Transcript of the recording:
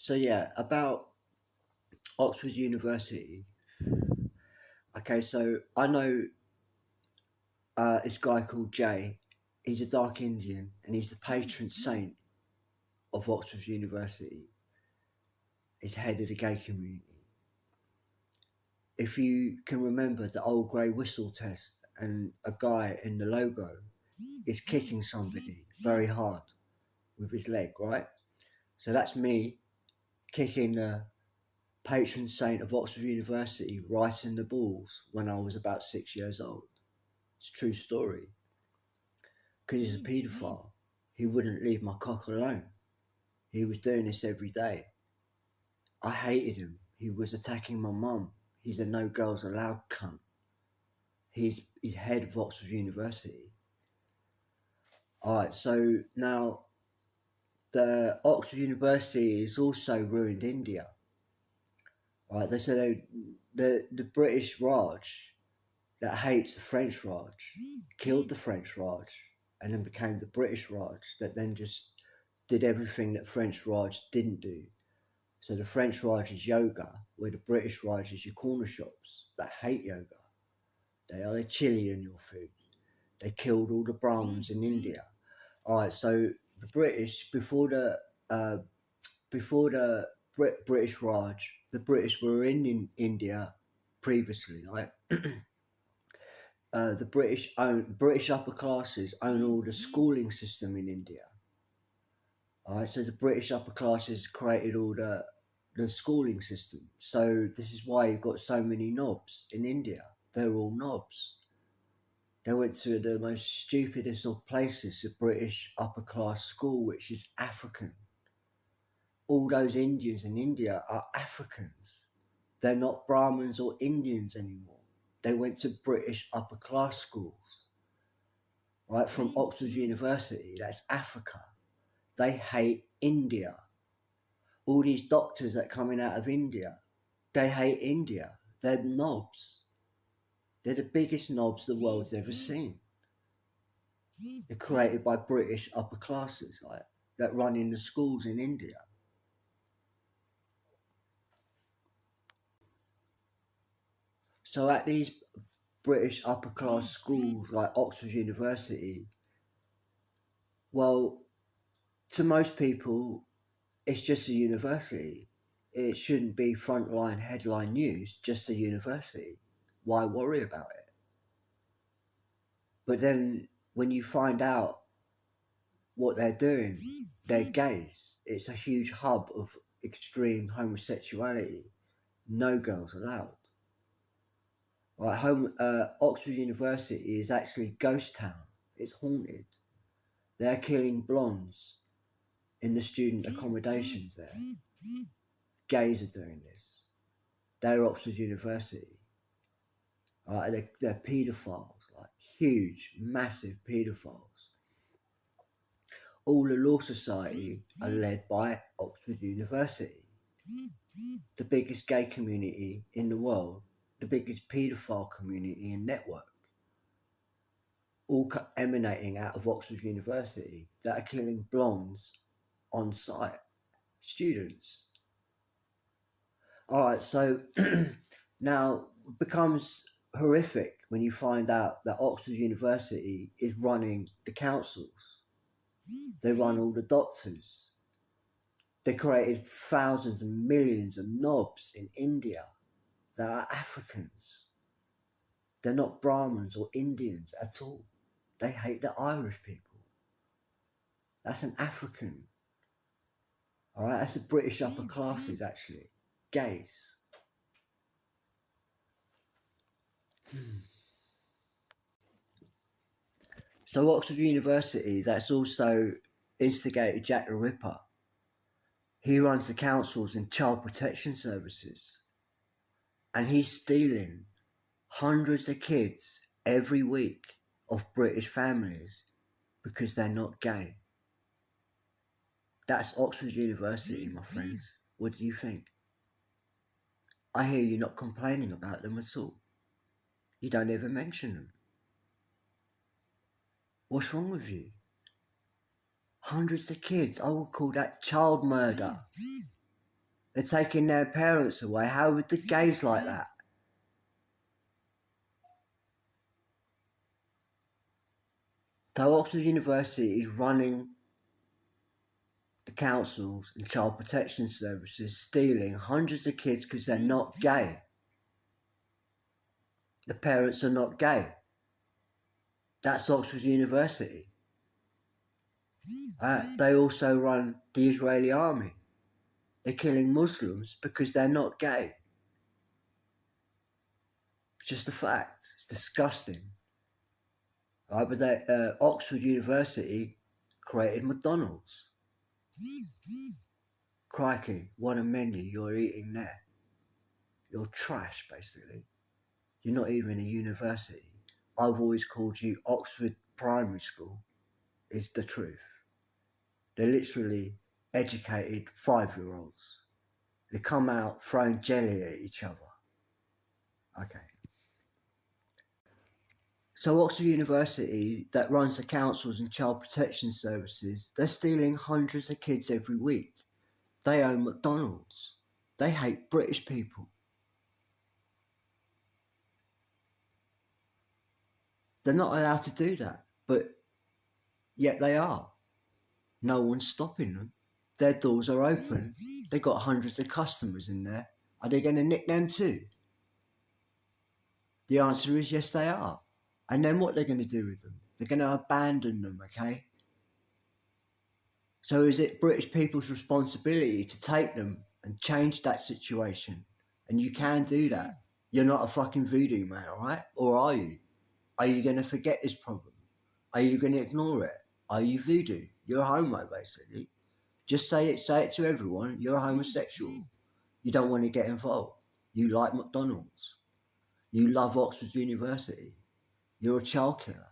So yeah, about Oxford University. Okay, so I know this guy called Jay. He's a dark Indian, and he's the patron saint of Oxford University. He's head of the gay community. If you can remember the old grey whistle test, and a guy in the logo is kicking somebody very hard with his leg, right? So that's me kicking the patron saint of Oxford University right in the balls when I was about 6 years old. It's a true story. Because he's a paedophile. He wouldn't leave my cock alone. He was doing this every day. I hated him. He was attacking my mum. He's a no girls allowed cunt. He's head of Oxford University. Alright, so now the Oxford University has also ruined India. Right, they said the British Raj that hates the French Raj killed the French Raj and then became the British Raj that then just did everything that French Raj didn't do. So the French Raj is yoga, where the British Raj is your corner shops that hate yoga. They are the chili in your food. They killed all the Brahmins in India. Alright, so the British, before the British Raj, the British were in India previously, right? The British upper classes own all the schooling system in India. Alright, so the British upper classes created all the schooling system. So this is why you've got so many knobs in India. They're all knobs. They went to the most stupidest of places, the British upper class school, which is African. All those Indians in India are Africans. They're not Brahmins or Indians anymore. They went to British upper class schools, right, from Oxford University. That's Africa. They hate India. All these doctors that are coming out of India, they hate India. They're knobs. They're the biggest knobs the world's ever seen. They're created by British upper classes, right, that run in the schools in India. So at these British upper class schools like Oxford University, well, to most people, it's just a university. It shouldn't be frontline headline news, just a university. Why worry about it? But then when you find out what they're doing, they're gays. It's a huge hub of extreme homosexuality. No girls allowed. Right, Oxford University is actually ghost town. It's haunted. They're killing blondes in the student accommodations there. Gays are doing this. They're Oxford University. Right, they're paedophiles, like huge, massive paedophiles. All the law society are led by Oxford University, the biggest gay community in the world, the biggest paedophile community and network, all emanating out of Oxford University that are killing blondes on site, students. Alright, so now it becomes horrific when you find out that Oxford University is running the councils. They run all the doctors. They created thousands and millions of knobs in India that are Africans. They're not Brahmins or Indians at all. They hate the Irish people. That's an African. Alright, that's the British upper classes actually. Gays. So Oxford University, that's also instigated Jack the Ripper. He runs the councils and child protection services. And he's stealing hundreds of kids every week of British families because they're not gay. That's Oxford University, my friends. What do you think? I hear you not complaining about them at all. You don't ever mention them. What's wrong with you? Hundreds of kids, I would call that child murder. They're taking their parents away. How would the gays like that? Though Oxford University is running the councils and child protection services, stealing hundreds of kids because they're not gay. The parents are not gay. That's Oxford University. They also run the Israeli army. They're killing Muslims because they're not gay. It's just a fact. It's disgusting. Right, but Oxford University created McDonald's. Crikey, what a menu you're eating there. You're trash, basically. You're not even a university. I've always called you Oxford Primary School. Is the truth. They're literally educated 5-year-olds. They come out throwing jelly at each other. Okay. So Oxford University, that runs the councils and child protection services, they're stealing hundreds of kids every week. They own McDonald's. They hate British people. They're not allowed to do that, but yet they are. No one's stopping them. Their doors are open. They've got hundreds of customers in there. Are they going to nick them too? The answer is yes, they are. And then what they're going to do with them? They're going to abandon them, okay? So is it British people's responsibility to take them and change that situation? And you can do that. You're not a fucking voodoo man, alright? Or are you? Are you going to forget this problem? Are you going to ignore it? Are you voodoo? You're a homo, basically. Just say it to everyone. You're a homosexual. You don't want to get involved. You like McDonald's. You love Oxford University. You're a child killer.